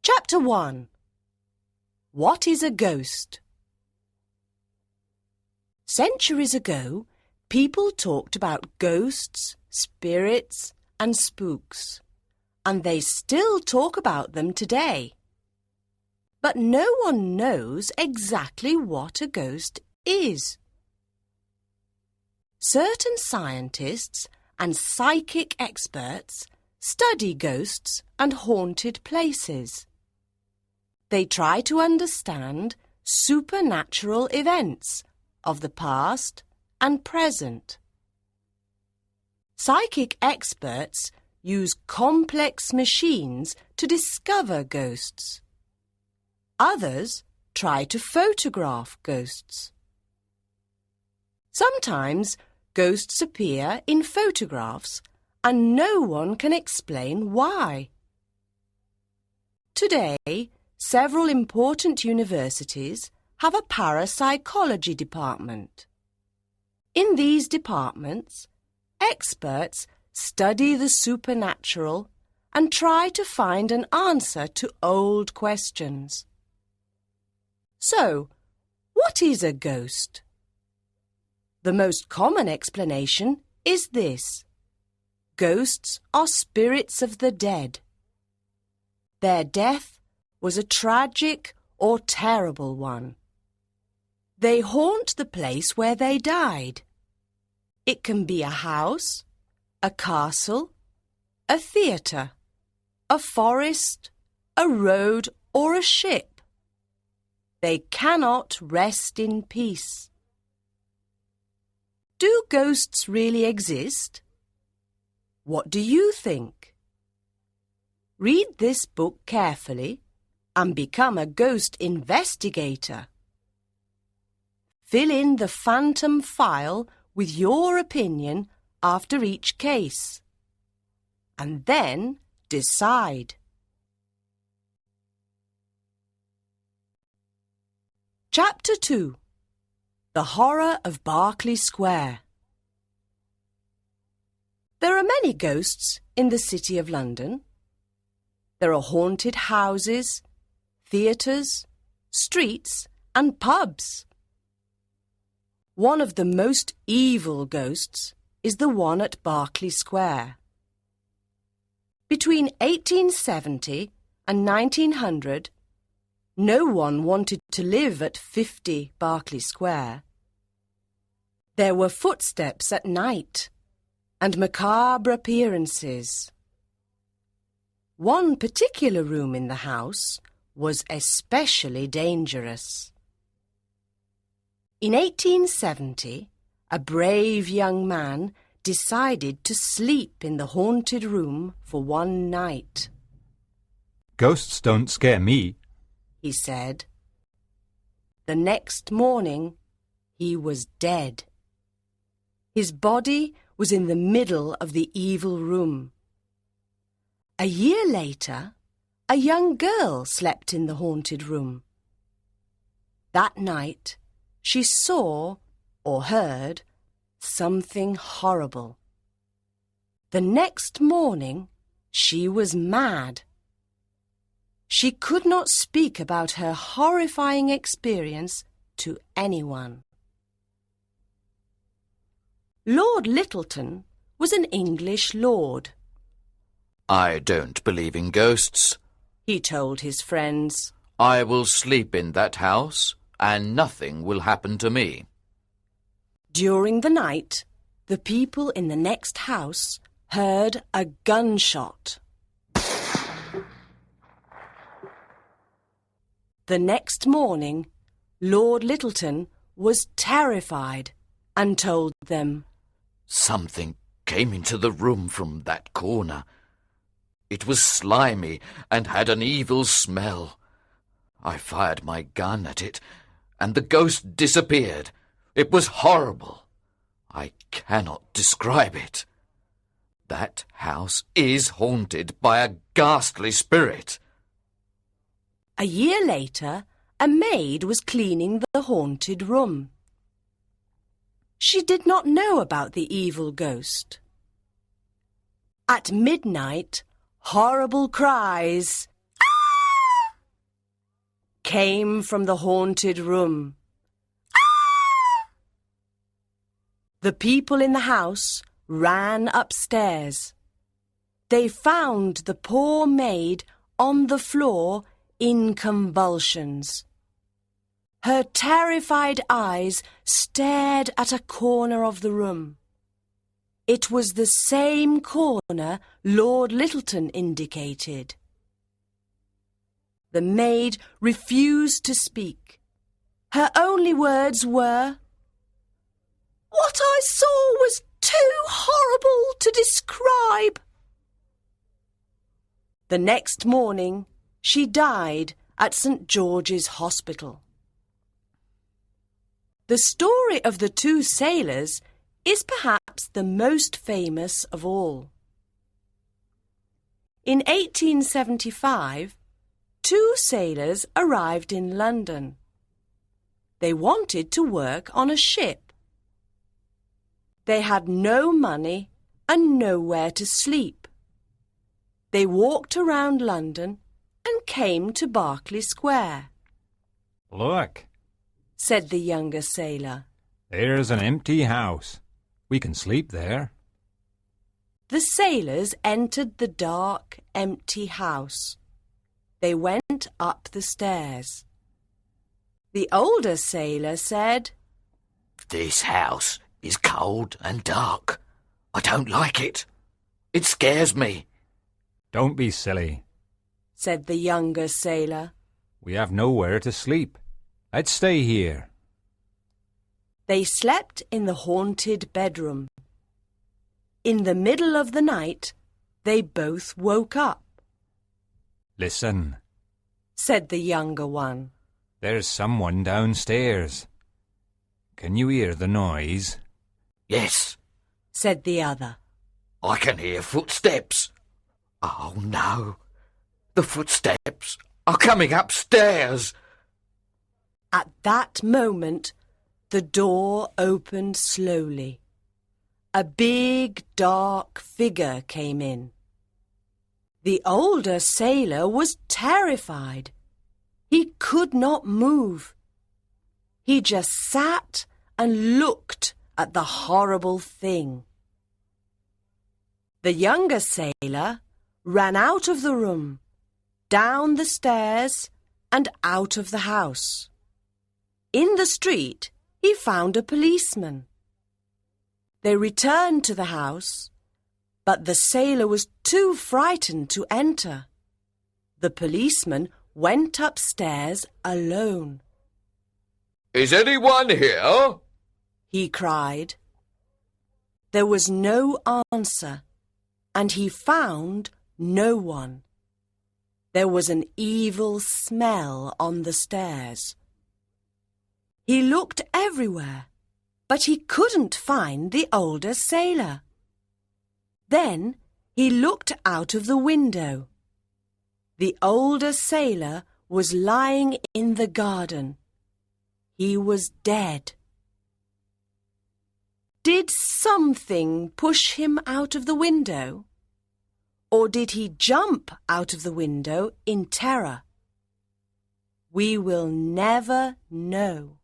Chapter 1. What is a ghost? Centuries ago, people talked about ghosts, spirits, and spooks, and they still talk about them today. But no one knows exactly what a ghost is. Certain scientists and psychic experts study ghosts and haunted places. They try to understand supernatural events of the past and present. Psychic experts use complex machines to discover ghosts. Others try to photograph ghosts. Sometimes ghosts appear in photographs and no one can explain why. Today, several important universities have a parapsychology department. In these departments, experts study the supernatural and try to find an answer to old questions. So, what is a ghost? The most common explanation is this: ghosts are spirits of the dead. Their death was a tragic or terrible one. They haunt the place where they died. It can be a house, a castle, a theatre, a forest, a road, or a ship. They cannot rest in peace. Do ghosts really exist? What do you think? Read this book carefully and become a ghost investigator. Fill in the phantom file with your opinion after each case, and then decide. Chapter 2. The Horror of Berkeley Square. There are many ghosts in the City of London. There are haunted houses, theatres, streets, and pubs. One of the most evil ghosts is the one at Berkeley Square. Between 1870 and 1900, no one wanted to live at 50 Berkeley Square. There were footsteps at night and macabre appearances. One particular room in the house was especially dangerous. In 1870, a brave young man decided to sleep in the haunted room for one night. "Ghosts don't scare me," he said. The next morning, he was dead. His body was in the middle of the evil room. A year later, a young girl slept in the haunted room. That night, she saw or heard something horrible. The next morning, she was mad. She could not speak about her horrifying experience to anyone. Lord Lyttelton was an English lord. "I don't believe in ghosts," he told his friends. "I will sleep in that house and nothing will happen to me." During the night, the people in the next house heard a gunshot. The next morning, Lord Lyttelton was terrified and told them, "Something came into the room from that corner. It was slimy and had an evil smell. I fired my gun at it, and the ghost disappeared. It was horrible. I cannot describe it. That house is haunted by a ghastly spirit." A year later, a maid was cleaning the haunted room. She did not know about the evil ghost. At midnight, horrible cries came from the haunted room. The people in the house ran upstairs. They found the poor maid on the floor in convulsions. Her terrified eyes stared at a corner of the room. It was the same corner Lord Littleton indicated. The maid refused to speak. Her only words were, "What I saw was too horrible to describe." The next morning, she died at St. George's Hospital. The story of the two sailors is perhaps the most famous of all. In 1875, two sailors arrived in London. They wanted to work on a ship. They had no money and nowhere to sleep. They walked around London and came to Berkeley Square. Look, said the younger sailor. There's an empty house. We can sleep there. The sailors entered the dark, empty house. They went up the stairs. The older sailor said, "This house is cold and dark. I don't like it. It scares me." Don't be silly, said the younger sailor. We have nowhere to sleep. Let's stay here. They slept in the haunted bedroom. In the middle of the night, they both woke up. Listen, said the younger one. There's someone downstairs. Can you hear the noise? Yes, said the other. I can hear footsteps. Oh no, the footsteps are coming upstairs. At that moment, the door opened slowly. A big, dark figure came in. The older sailor was terrified. He could not move. He just sat and looked at the horrible thing. The younger sailor ran out of the room, down the stairs and out of the house. In the street, he found a policeman. They returned to the house, but the sailor was too frightened to enter. The policeman went upstairs alone. "Is anyone here?" he cried. There was no answer, and he found no one. There was an evil smell on the stairs. He looked everywhere, but he couldn't find the older sailor. Then he looked out of the window. The older sailor was lying in the garden. He was dead. Did something push him out of the window? Or did he jump out of the window in terror? We will never know.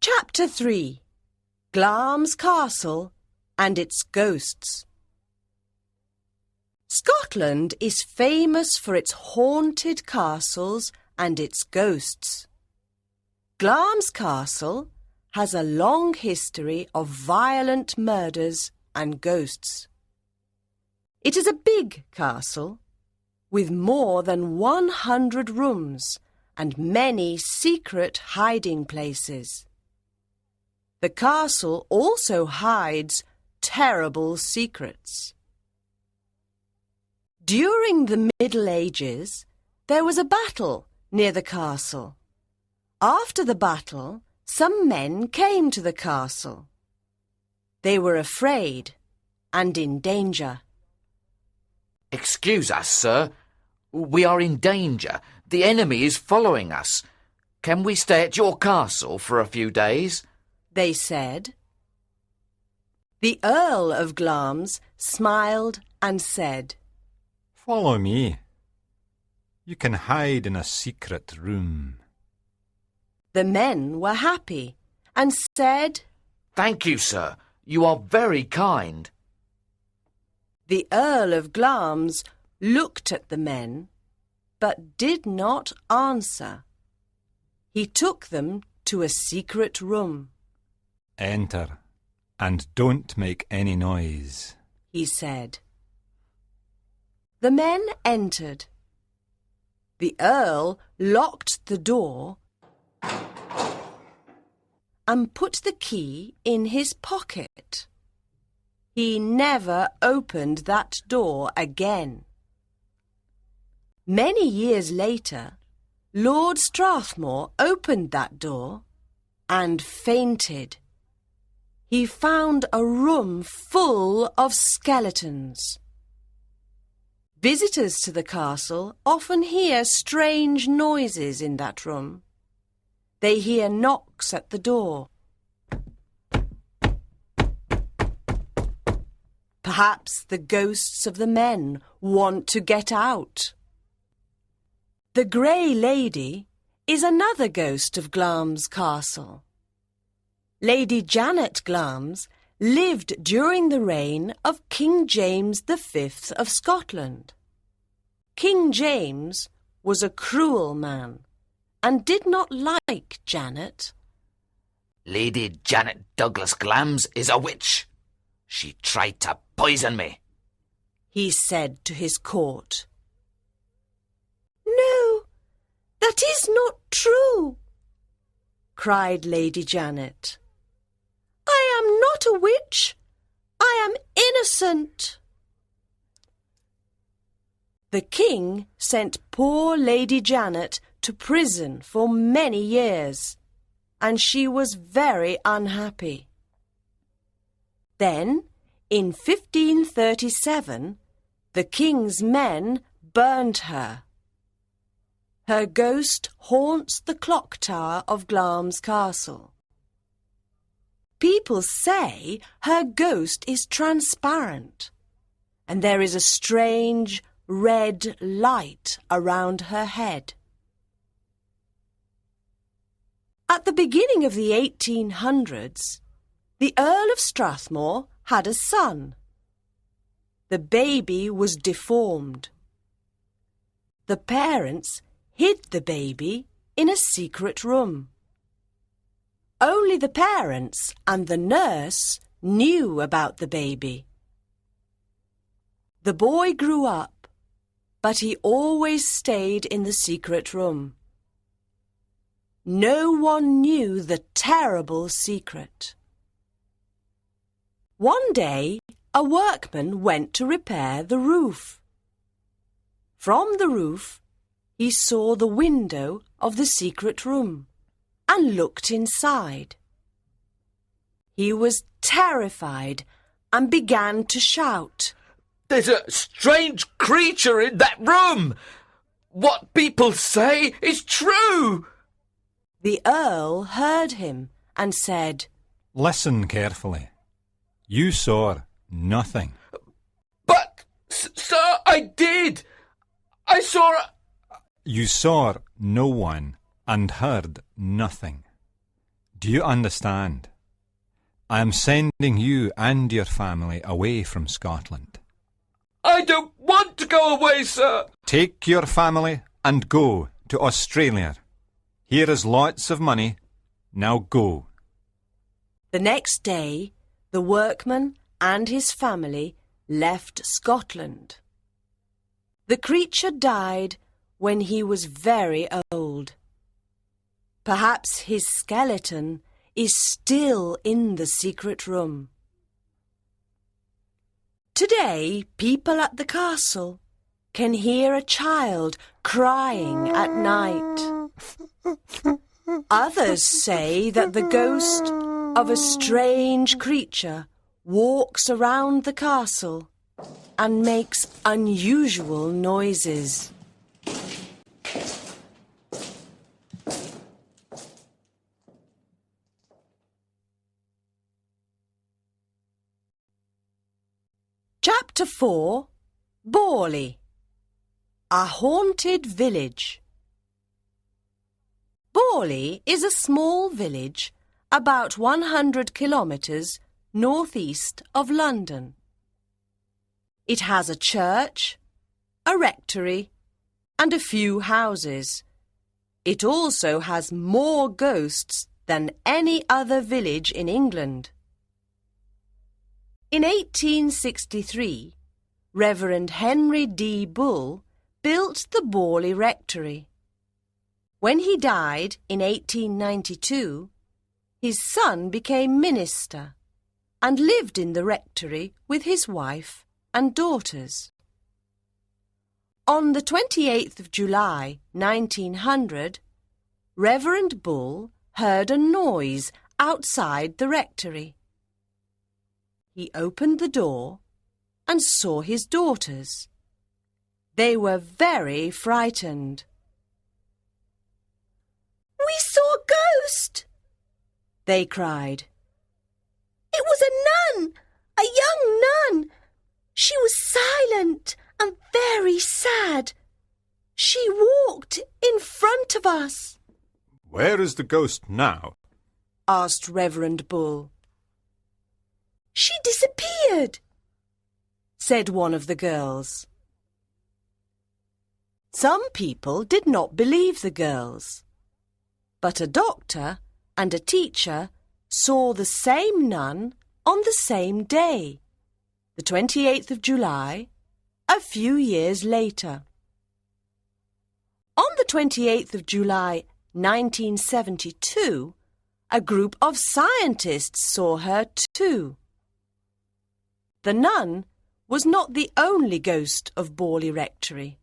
Chapter 3. Glamis Castle and its Ghosts. Scotland is famous for its haunted castles and its ghosts. Glamis Castle has a long history of violent murders and ghosts. It is a big castle with more than 100 rooms and many secret hiding places. The castle also hides terrible secrets. During the Middle Ages, there was a battle near the castle. After the battle, some men came to the castle. They were afraid and in danger. "Excuse us, sir. We are in danger. The enemy is following us. Can we stay at your castle for a few days?" they said. The Earl of Glamis smiled and said, Follow me. You can hide in a secret room. The men were happy and said, Thank you, sir. You are very kind. The Earl of Glamis looked at the men, but did not answer. He took them to a secret room. Enter, and don't make any noise, he said. The men entered. The Earl locked the door and put the key in his pocket. He never opened that door again. Many years later, Lord Strathmore opened that door and fainted. He found a room full of skeletons. Visitors to the castle often hear strange noises in that room. They hear knocks at the door. Perhaps the ghosts of the men want to get out. The Grey Lady is another ghost of Glamis Castle. Lady Janet Glamis lived during the reign of King James V of Scotland. King James was a cruel man and did not like Janet. Lady Janet Douglas Glamis is a witch. She tried to poison me, he said to his court. No, that is not true, cried Lady Janet. I am not a witch. I am innocent. The king sent poor Lady Janet to prison for many years, and she was very unhappy. Then, in 1537, the king's men burned her. Her ghost haunts the clock tower of Glamis Castle. People say her ghost is transparent, and there is a strange red light around her head. At the beginning of the 1800s, the Earl of Strathmore had a son. The baby was deformed. The parents hid the baby in a secret room. Only the parents and the nurse knew about the baby. The boy grew up, but he always stayed in the secret room. No one knew the terrible secret. One day, a workman went to repair the roof. From the roof, he saw the window of the secret room and looked inside. He was terrified and began to shout, There's a strange creature in that room! What people say is true! The Earl heard him and said, Listen carefully. You saw nothing. But, sir, I did! I saw You saw no one and heard nothing. Do you understand? I am sending you and your family away from Scotland. I don't want to go away, sir! Take your family and go to Australia. Here is lots of money. Now go. The next day, the workman and his family left Scotland. The creature died when he was very old. Perhaps his skeleton is still in the secret room. Today, people at the castle can hear a child crying at night. Others say that the ghost of a strange creature walks around the castle and makes unusual noises. Chapter 4, Borley. A haunted village. Borley is a small village about 100 kilometres northeast of London. It has a church, a rectory, and a few houses. It also has more ghosts than any other village in England. In 1863, Reverend Henry D. Bull built the Borley Rectory. When he died in 1892, his son became minister and lived in the rectory with his wife and daughters. On the 28th of July, 1900, Reverend Bull heard a noise outside the rectory. He opened the door and saw his daughters. They were very frightened. "We saw a ghost!" they cried. "It was a nun, a young nun. She was silent and very sad. She walked in front of us." "Where is the ghost now?" asked Reverend Bull. "She disappeared," said one of the girls. Some people did not believe the girls, but a doctor and a teacher saw the same nun on the same day, the 28th of July, a few years later. On the 28th of July, 1972, a group of scientists saw her too. The nun was not the only ghost of Borley Rectory.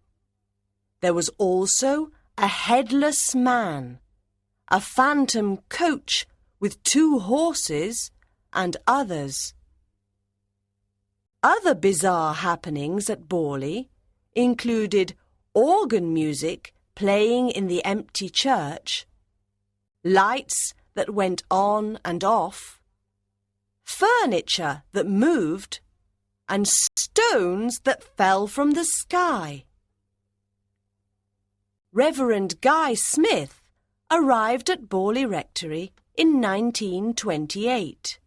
There was also a headless man, a phantom coach with 2 horses, and others. Other bizarre happenings at Borley included organ music playing in the empty church, lights that went on and off, furniture that moved, and stones that fell from the sky. Reverend Guy Smith arrived at Borley Rectory in 1928.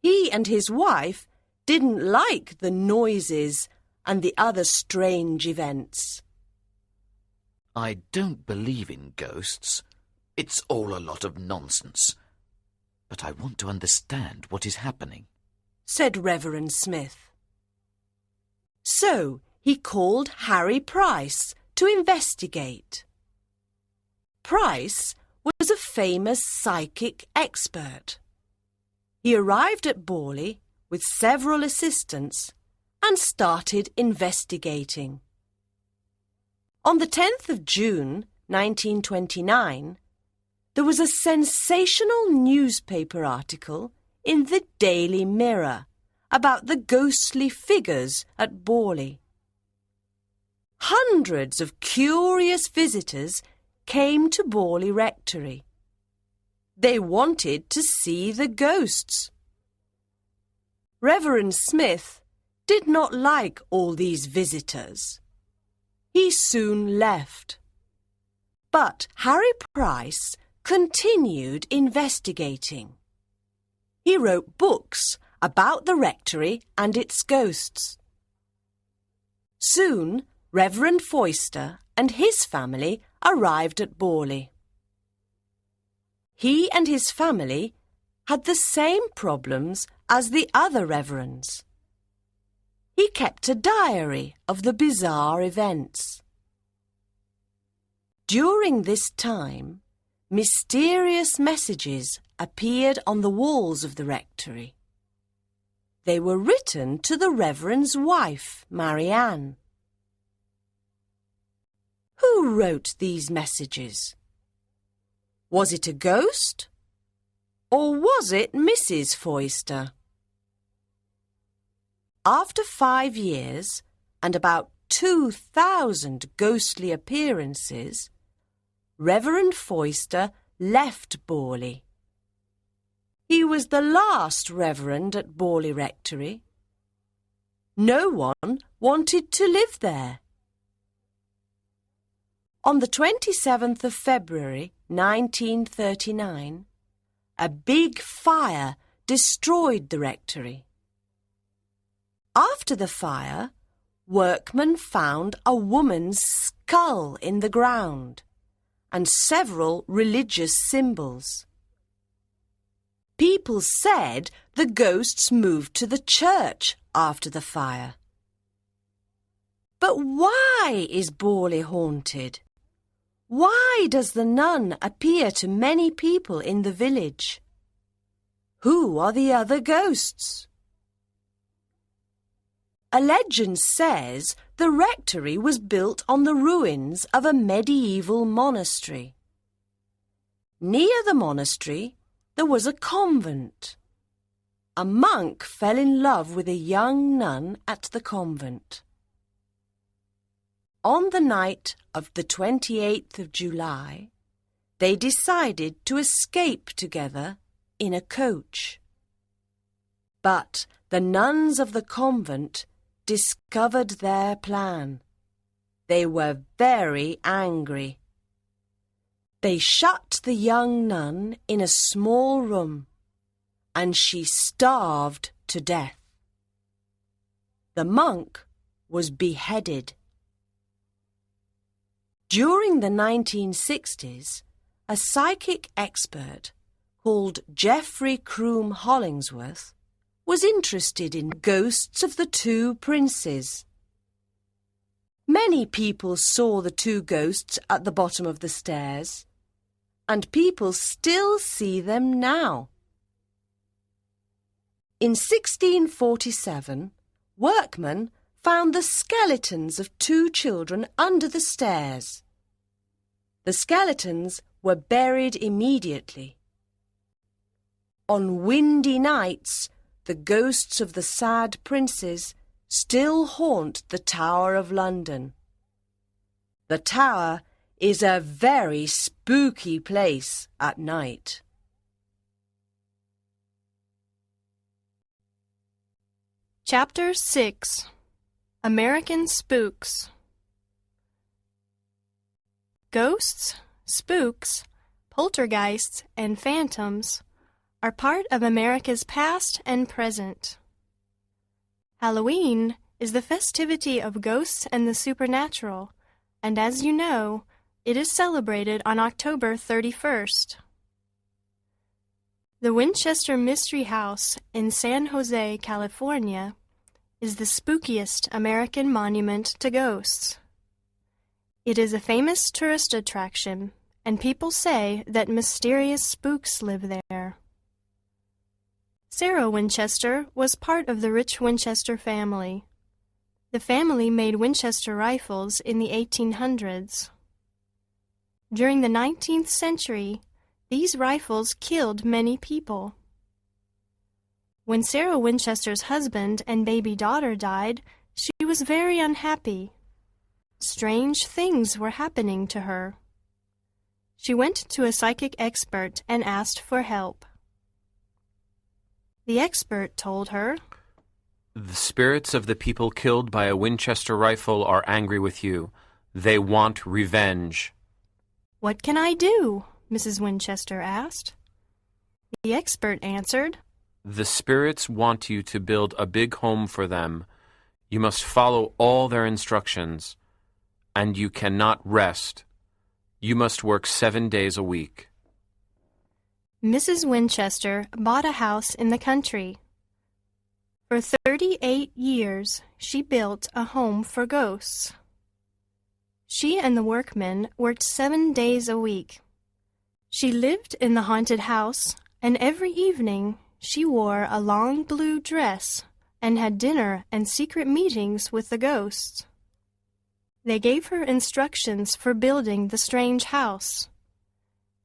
He and his wife didn't like the noises and the other strange events. "I don't believe in ghosts. It's all a lot of nonsense. But I want to understand what is happening," said Reverend Smith. So he called Harry Price to investigate. Price was a famous psychic expert. He arrived at Borley with several assistants and started investigating. On the 10th of June, 1929, there was a sensational newspaper article in the Daily Mirror about the ghostly figures at Borley. Hundreds of curious visitors came to Borley Rectory. They wanted to see the ghosts. Reverend Smith did not like all these visitors. He soon left. But Harry Price continued investigating. He wrote books about the rectory and its ghosts. Soon, Reverend Foyster and his family arrived at Borley. He and his family had the same problems as the other reverends. He kept a diary of the bizarre events. During this time, mysterious messages appeared on the walls of the rectory. They were written to the reverend's wife, Marianne. Who wrote these messages? Was it a ghost? Or was it Mrs. Foyster? After 5 years and about 2,000 ghostly appearances, Reverend Foyster left Borley. He was the last reverend at Borley Rectory. No one wanted to live there. On the 27th of February 1939, a big fire destroyed the rectory. After the fire, workmen found a woman's skull in the ground and several religious symbols. People said the ghosts moved to the church after the fire. But why is Borley haunted? Why does the nun appear to many people in the village? Who are the other ghosts? A legend says the rectory was built on the ruins of a medieval monastery. Near the monastery, there was a convent. A monk fell in love with a young nun at the convent. On the night of the 28th of July, they decided to escape together in a coach. But the nuns of the convent discovered their plan. They were very angry. They shut the young nun in a small room, and she starved to death. The monk was beheaded. During the 1960s, a psychic expert called Geoffrey Croom Hollingsworth was interested in ghosts of the two princes. Many people saw the two ghosts at the bottom of the stairs, and people still see them now. In 1647, workmen found the skeletons of two children under the stairs. The skeletons were buried immediately. On windy nights, the ghosts of the sad princes still haunt the Tower of London. The Tower is a very spooky place at night. Chapter 6. American Spooks. Ghosts, spooks, poltergeists, and phantoms are part of America's past and present. Halloween is the festivity of ghosts and the supernatural, and as you know, it is celebrated on October 31st. The Winchester Mystery House in San Jose, California, is the spookiest American monument to ghosts. It is a famous tourist attraction, and people say that mysterious spooks live there. Sarah Winchester was part of the rich Winchester family. The family made Winchester rifles in the 1800s. During the 19th century, these rifles killed many people. When Sarah Winchester's husband and baby daughter died, she was very unhappy. Strange things were happening to her. She went to a psychic expert and asked for help. The expert told her, "The spirits of the people killed by a Winchester rifle are angry with you. They want revenge." "What can I do?" Mrs. Winchester asked. The expert answered, "The spirits want you to build a big home for them. You must follow all their instructions, and you cannot rest. You must work 7 days a week." Mrs. Winchester bought a house in the country. For 38 years, she built a home for ghosts. She and the workmen worked 7 days a week. She lived in the haunted house, and every evening she wore a long blue dress and had dinner and secret meetings with the ghosts. They gave her instructions for building the strange house.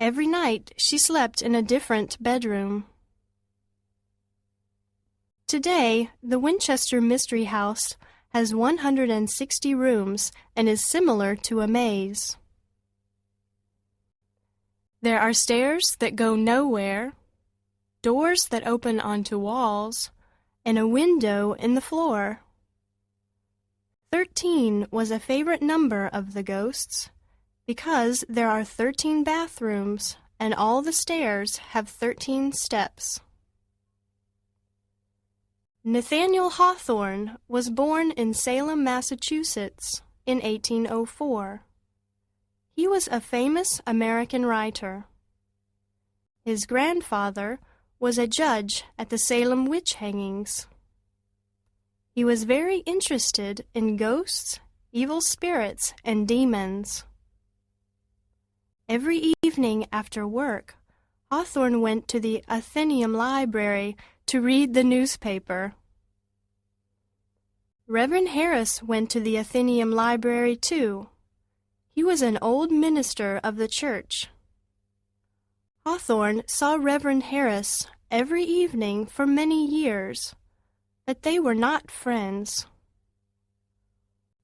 Every night she slept in a different bedroom. Today, the Winchester Mystery House has 160 rooms and is similar to a maze. There are stairs that go nowhere, doors that open onto walls, and a window in the floor. 13 was a favorite number of the ghosts, Because there are 13 bathrooms and all the stairs have 13 steps. Nathaniel Hawthorne was born in Salem, Massachusetts in 1804. He was a famous American writer. His grandfather was a judge at the Salem witch hangings. He was very interested in ghosts, evil spirits, and demons. Every evening after work, Hawthorne went to the Athenaeum Library to read the newspaper. Reverend Harris went to the Athenaeum Library too. He was an old minister of the church. Hawthorne saw Reverend Harris every evening for many years, but they were not friends.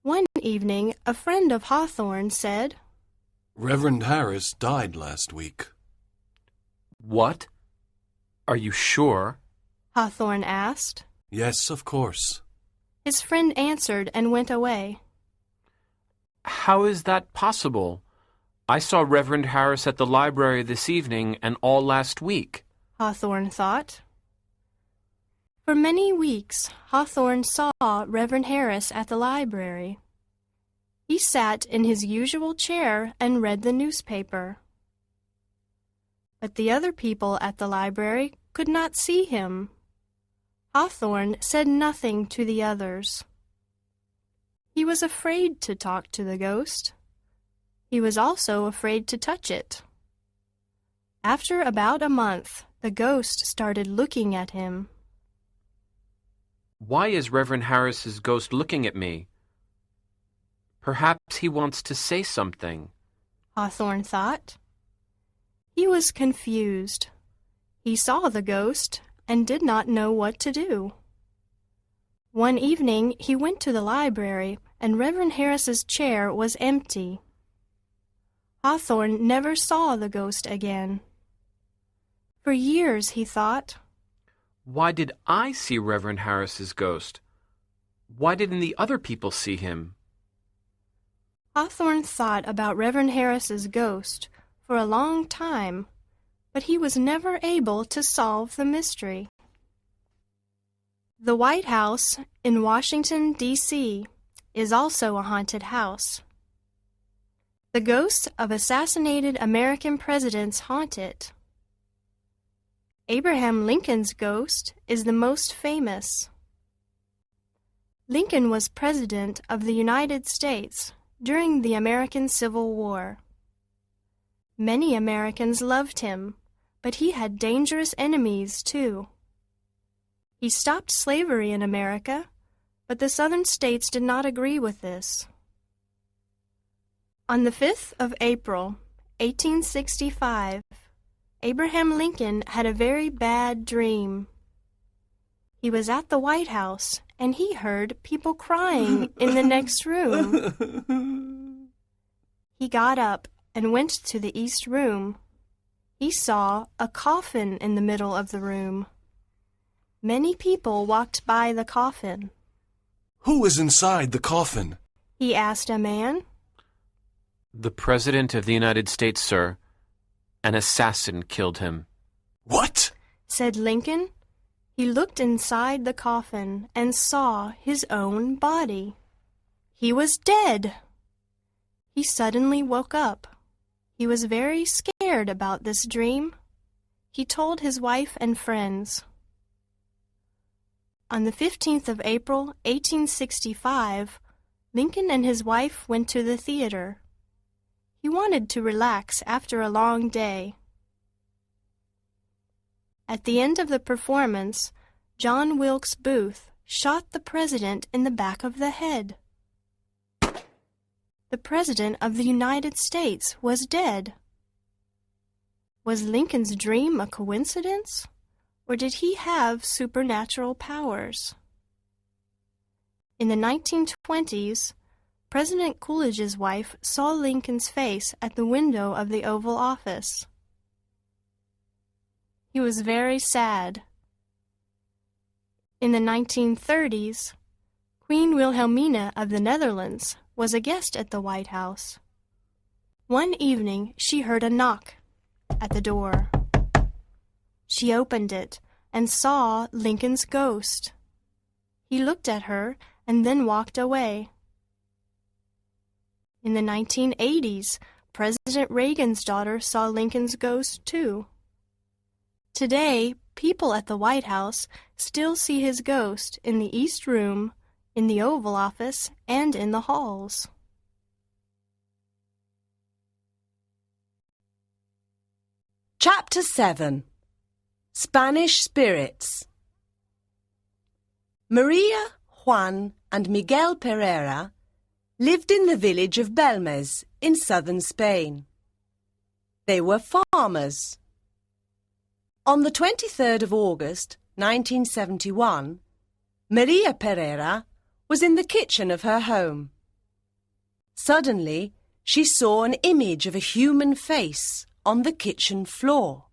One evening, a friend of Hawthorne said, "Reverend Harris died last week." What? Are you sure? Hawthorne asked. Yes, of course. His friend answered and went away. How is that possible? I saw Reverend Harris at the library this evening and all last week. Hawthorne thought. For many weeks, Hawthorne saw Reverend Harris at the library. He sat in his usual chair and read the newspaper. But the other people at the library could not see him. Hawthorne said nothing to the others. He was afraid to talk to the ghost. He was also afraid to touch it. After about a month, the ghost started looking at him. Why is Reverend Harris's ghost looking at me? Perhaps he wants to say something. Hawthorne thought. He was confused. He saw the ghost and did not know what to do. One evening he went to the library and Reverend Harris's chair was empty. Hawthorne never saw the ghost again. For years he thought, Why did I see Reverend Harris's ghost? Why didn't the other people see him? Hawthorne thought about Reverend Harris's ghost for a long time, but he was never able to solve the mystery. The White House in Washington, D.C. is also a haunted house. The ghosts of assassinated American presidents haunt it. Abraham Lincoln's ghost is the most famous. Lincoln was President of the United States during the American Civil War. Many Americans loved him, but he had dangerous enemies too. He stopped slavery in America, but the southern states did not agree with this. On the 5th of April, 1865, Abraham Lincoln had a very bad dream. He was at the White House, and he heard people crying in the next room. He got up and went to the east room. He saw a coffin in the middle of the room. Many people walked by the coffin. "Who is inside the coffin?" He asked a man. The President of the United States, sir. An assassin killed him. "What?" said Lincoln. He looked inside the coffin and saw his own body. He was dead. He suddenly woke up. He was very scared about this dream. He told his wife and friends. On the 15th of April, 1865, Lincoln and his wife went to the theater. He wanted to relax after a long day. At the end of the performance, John Wilkes Booth shot the president in the back of the head. The President of the United States was dead. Was Lincoln's dream a coincidence, or did he have supernatural powers? In the 1920s, President Coolidge's wife saw Lincoln's face at the window of the Oval Office. He was very sad. In the 1930s, Queen Wilhelmina of the Netherlands was a guest at the White House. One evening she heard a knock at the door. She opened it and saw Lincoln's ghost. He looked at her and then walked away. In the 1980s, President Reagan's daughter saw Lincoln's ghost too. Today, people at the White House still see his ghost in the East Room, in the Oval Office, and in the halls. Chapter 7. Spanish Spirits. Maria, Juan, and Miguel Pereira lived in the village of Belmez in southern Spain. They were farmers. On the 23rd of August, 1971, Maria Pereira was in the kitchen of her home. Suddenly, she saw an image of a human face on the kitchen floor.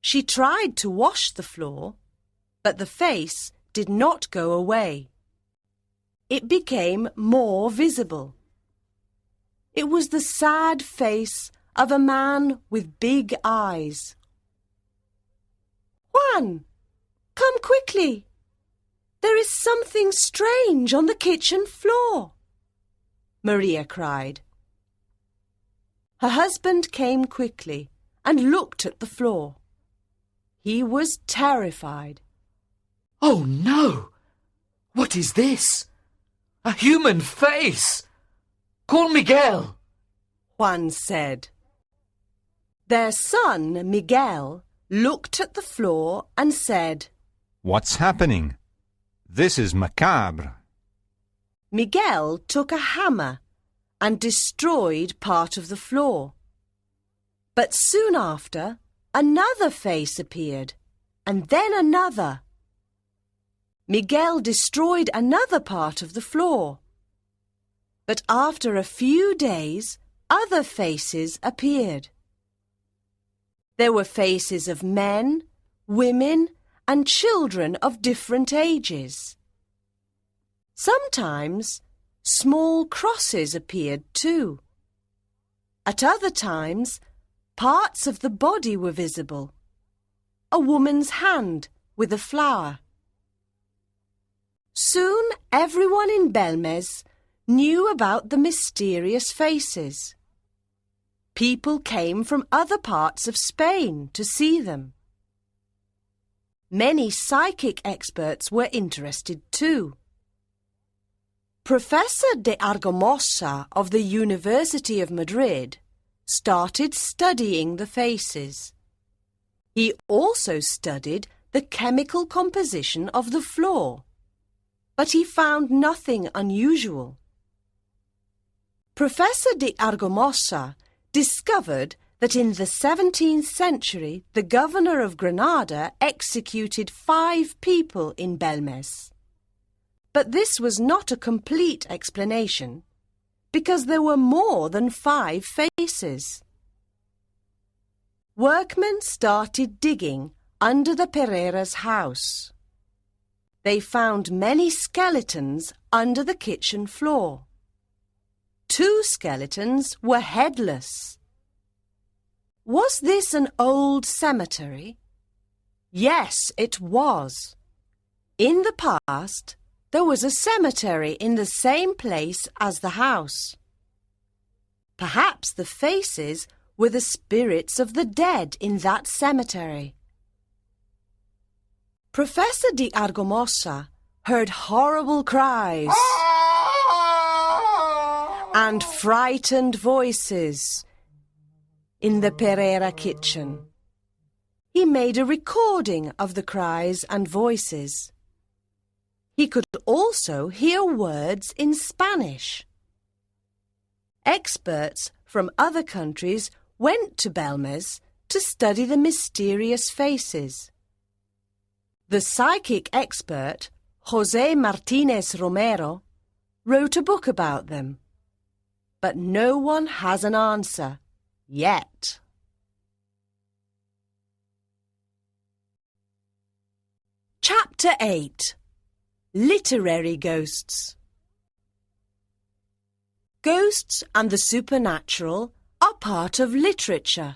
She tried to wash the floor, but the face did not go away. It became more visible. It was the sad face of a man with big eyes. "Juan, come quickly! There is something strange on the kitchen floor," Maria cried. Her husband came quickly and looked at the floor. He was terrified. Oh no! What is this? A human face! Call Miguel! Juan said. Their son, Miguel, looked at the floor and said, "What's happening? This is macabre." Miguel took a hammer and destroyed part of the floor. But soon after, another face appeared, and then another. Miguel destroyed another part of the floor. But after a few days, other faces appeared. There were faces of men, women, and children of different ages. Sometimes small crosses appeared too. At other times, parts of the body were visible. A woman's hand with a flower. Soon everyone in Belmez knew about the mysterious faces. People came from other parts of Spain to see them. Many psychic experts were interested too. Professor de Argamosa of the University of Madrid started studying the faces. He also studied the chemical composition of the floor, but he found nothing unusual. Professor de Argamosa discovered that in the 17th century the governor of Granada executed 5 people in Belmez. But this was not a complete explanation, because there were more than 5 faces. Workmen started digging under the Pereira's house. They found many skeletons under the kitchen floor. 2 skeletons were headless. Was this an old cemetery? Yes, it was. In the past, there was a cemetery in the same place as the house. Perhaps the faces were the spirits of the dead in that cemetery. Professor de Argamosa heard horrible cries and frightened voices in the Pereira kitchen. He made a recording of the cries and voices. He could also hear words in Spanish. Experts from other countries went to Belmez to study the mysterious faces. The psychic expert, José Martínez Romero, wrote a book about them. But no one has an answer yet. Chapter 8. Literary Ghosts. Ghosts and the supernatural are part of literature.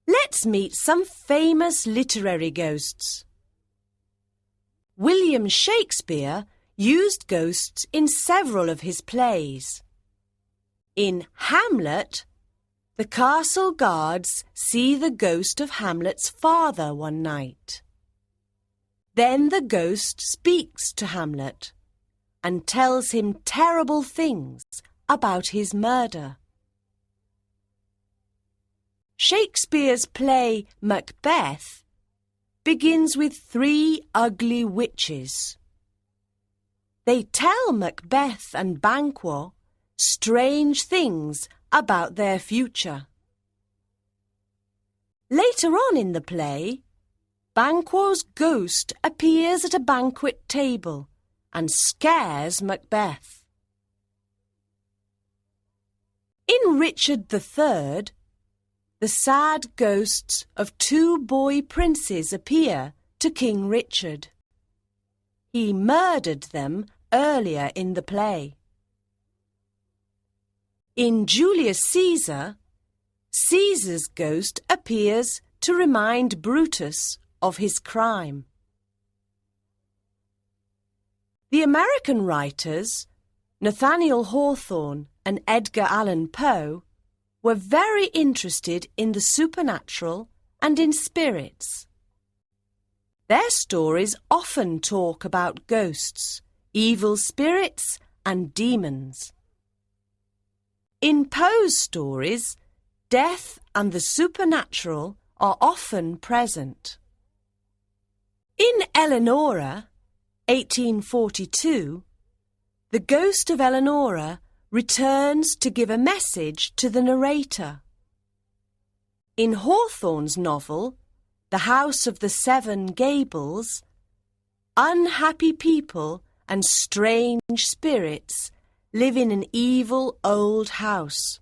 Let's meet some famous literary ghosts. William Shakespeare used ghosts in several of his plays. In Hamlet, the castle guards see the ghost of Hamlet's father one night. Then the ghost speaks to Hamlet and tells him terrible things about his murder. Shakespeare's play Macbeth begins with 3 ugly witches. They tell Macbeth and Banquo strange things about their future. Later on in the play, Banquo's ghost appears at a banquet table and scares Macbeth. In Richard III, the sad ghosts of 2 boy princes appear to King Richard. He murdered them earlier in the play. In Julius Caesar, Caesar's ghost appears to remind Brutus of his crime. The American writers, Nathaniel Hawthorne and Edgar Allan Poe, were very interested in the supernatural and in spirits. Their stories often talk about ghosts, evil spirits, and demons. In Poe's stories, death and the supernatural are often present. In Eleanora, 1842, the ghost of Eleanora returns to give a message to the narrator. In Hawthorne's novel, The House of the Seven Gables, unhappy people and strange spirits live in an evil old house.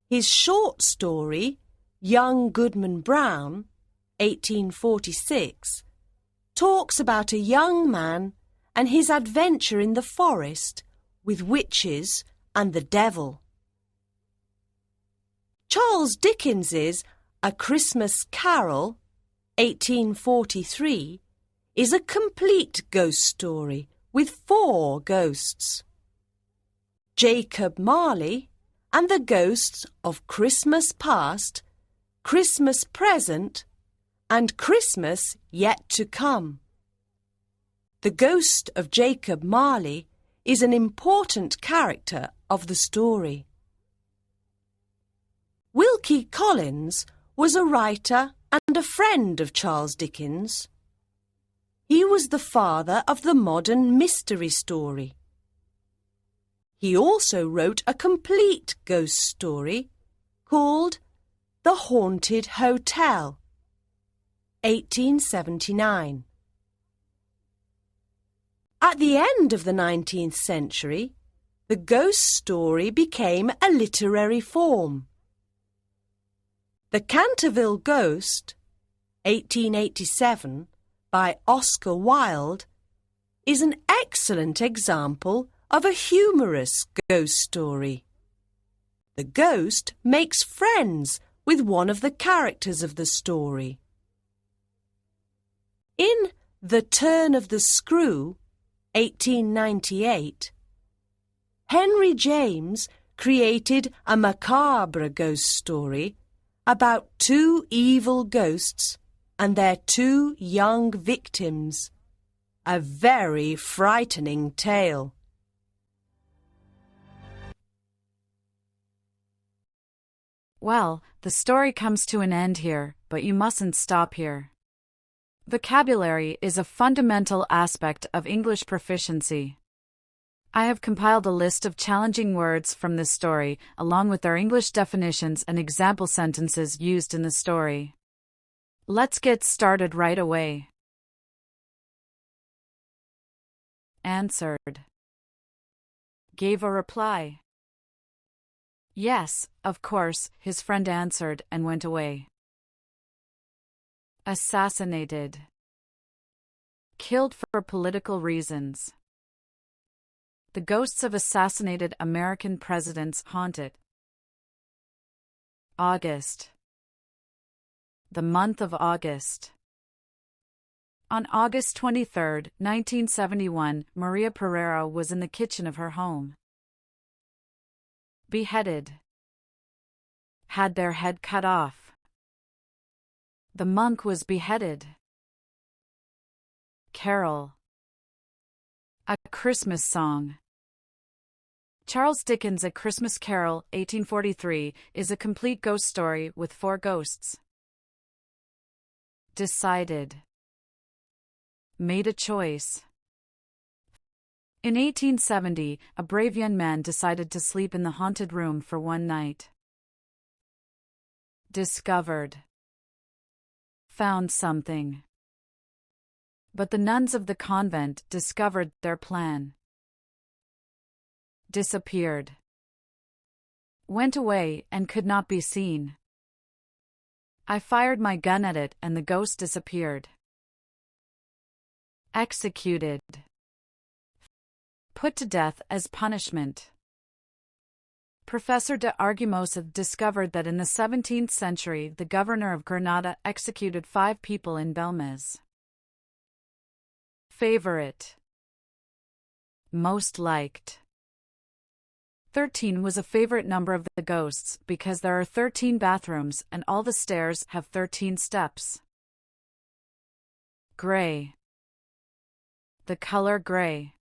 His short story, Young Goodman Brown, 1846, talks about a young man and his adventure in the forest with witches and the devil. Charles Dickens's A Christmas Carol, 1843, is a complete ghost story with 4 ghosts. Jacob Marley and the ghosts of Christmas Past, Christmas Present, and Christmas Yet to Come. The ghost of Jacob Marley is an important character of the story. Wilkie Collins was a writer and a friend of Charles Dickens. He was the father of the modern mystery story. He also wrote a complete ghost story called The Haunted Hotel, 1879. At the end of the 19th century, the ghost story became a literary form. The Canterville Ghost, 1887, by Oscar Wilde, is an excellent example of a humorous ghost story. The ghost makes friends with one of the characters of the story. In The Turn of the Screw, 1898, Henry James created a macabre ghost story about 2 evil ghosts and their 2 young victims. A very frightening tale. Well, the story comes to an end here, but you mustn't stop here. Vocabulary is a fundamental aspect of English proficiency. I have compiled a list of challenging words from this story, along with their English definitions and example sentences used in the story. Let's get started right away. Answered. Gave a reply. Yes, of course, his friend answered and went away. Assassinated. Killed for political reasons. the ghosts of assassinated American presidents haunt it. August. The month of August. On August 23, 1971, Maria Pereira was in the kitchen of her home. Beheaded. Had their head cut off. The monk was beheaded. Carol. A Christmas song. Charles Dickens' A Christmas Carol, 1843, is a complete ghost story with 4 ghosts. Decided. Made a choice. In 1870, a brave young man decided to sleep in the haunted room for one night. Discovered. Found something. But the nuns of the convent discovered their plan. Disappeared. Went away and could not be seen. I fired my gun at it and the ghost disappeared. Executed. Put to death as punishment. Professor de Argumosa discovered that in the 17th century the governor of Granada executed 5 people in Belmez. Favorite. Most liked. 13 was a favorite number of the ghosts because there are 13 bathrooms and all the stairs have 13 steps. Gray. The color gray.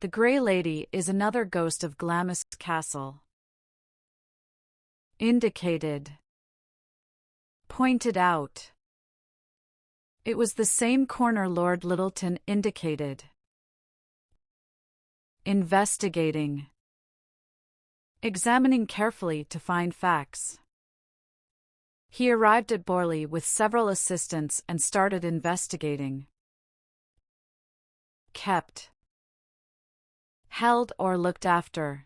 The Grey Lady is another ghost of Glamis Castle. Indicated. Pointed out. It was the same corner Lord Lyttelton indicated. Investigating. Examining carefully to find facts. He arrived at Borley with several assistants and started investigating. Kept. Held or looked after.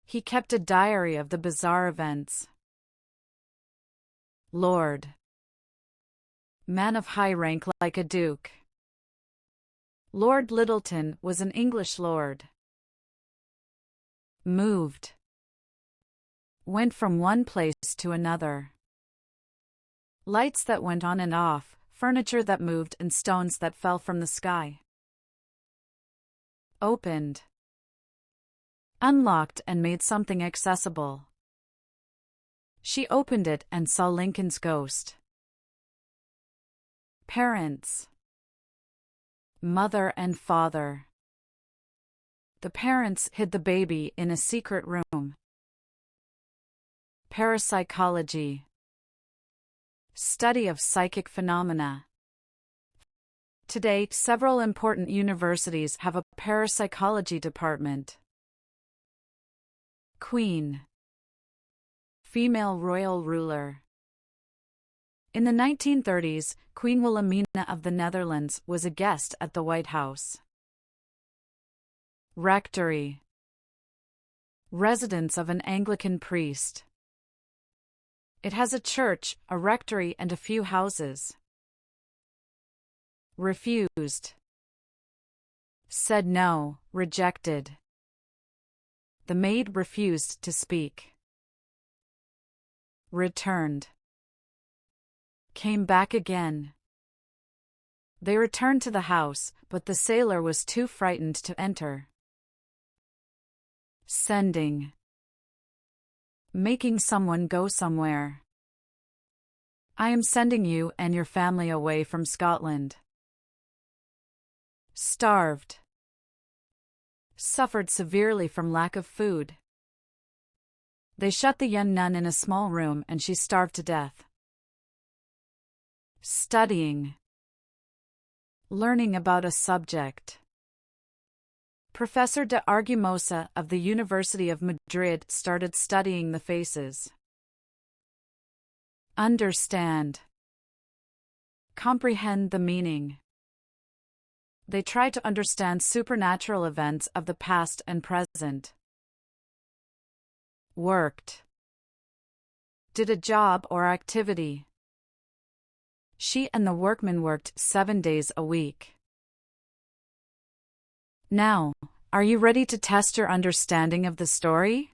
He kept a diary of the bizarre events. Lord. Man of high rank like a duke. Lord Lyttelton was an English lord. Moved. Went from one place to another. Lights that went on and off, furniture that moved and stones that fell from the sky. Opened. Unlocked and made something accessible. She opened it and saw Lincoln's ghost. Parents. Mother and father. The parents hid the baby in a secret room. Parapsychology. Study of psychic phenomena. Today, several important universities have a parapsychology department. Queen. Female royal ruler. In the 1930s, Queen Wilhelmina of the Netherlands was a guest at the White House. Rectory. Residence of an Anglican priest. It has a church, a rectory, and a few houses. Refused. Said no, rejected. The maid refused to speak. Returned. Came back again. They returned to the house, but the sailor was too frightened to enter. Sending. Making someone go somewhere. I am sending you and your family away from Scotland. Starved. Suffered severely from lack of food. They shut the young nun in a small room and she starved to death. Studying. Learning about a subject. Professor de Argumosa of the University of Madrid started studying the faces. Understand. Comprehend the meaning. They try to understand supernatural events of the past and present. Worked. Did a job or activity. She and the workmen worked 7 days a week. Now, are you ready to test your understanding of the story?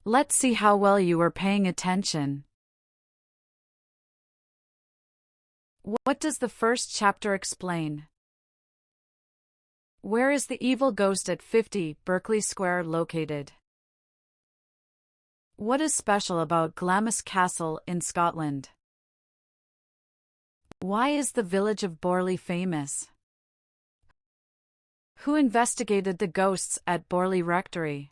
Let's see how well you are paying attention. What does the first chapter explain? Where is the evil ghost at 50 Berkeley Square located? What is special about Glamis Castle in Scotland? Why is the village of Borley famous? Who investigated the ghosts at Borley Rectory?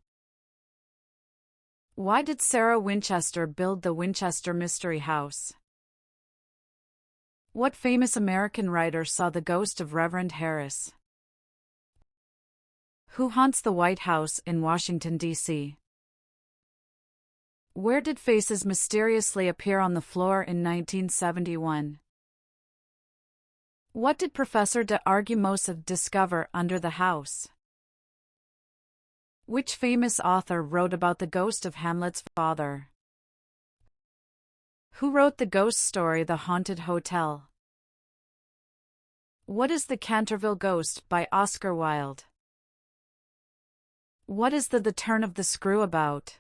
Why did Sarah Winchester build the Winchester Mystery House? What famous American writer saw the ghost of Reverend Harris? Who haunts the White House in Washington, D.C.? Where did faces mysteriously appear on the floor in 1971? What did Professor de Argumosov discover under the house? Which famous author wrote about the ghost of Hamlet's father? Who wrote the ghost story The Haunted Hotel? What is The Canterville Ghost by Oscar Wilde? What is The Turn of the Screw about?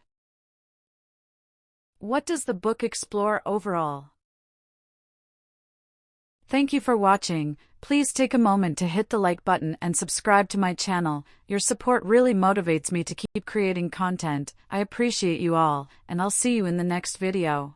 What does the book explore overall? Thank you for watching. Please take a moment to hit the like button and subscribe to my channel. Your support really motivates me to keep creating content. I appreciate you all, and I'll see you in the next video.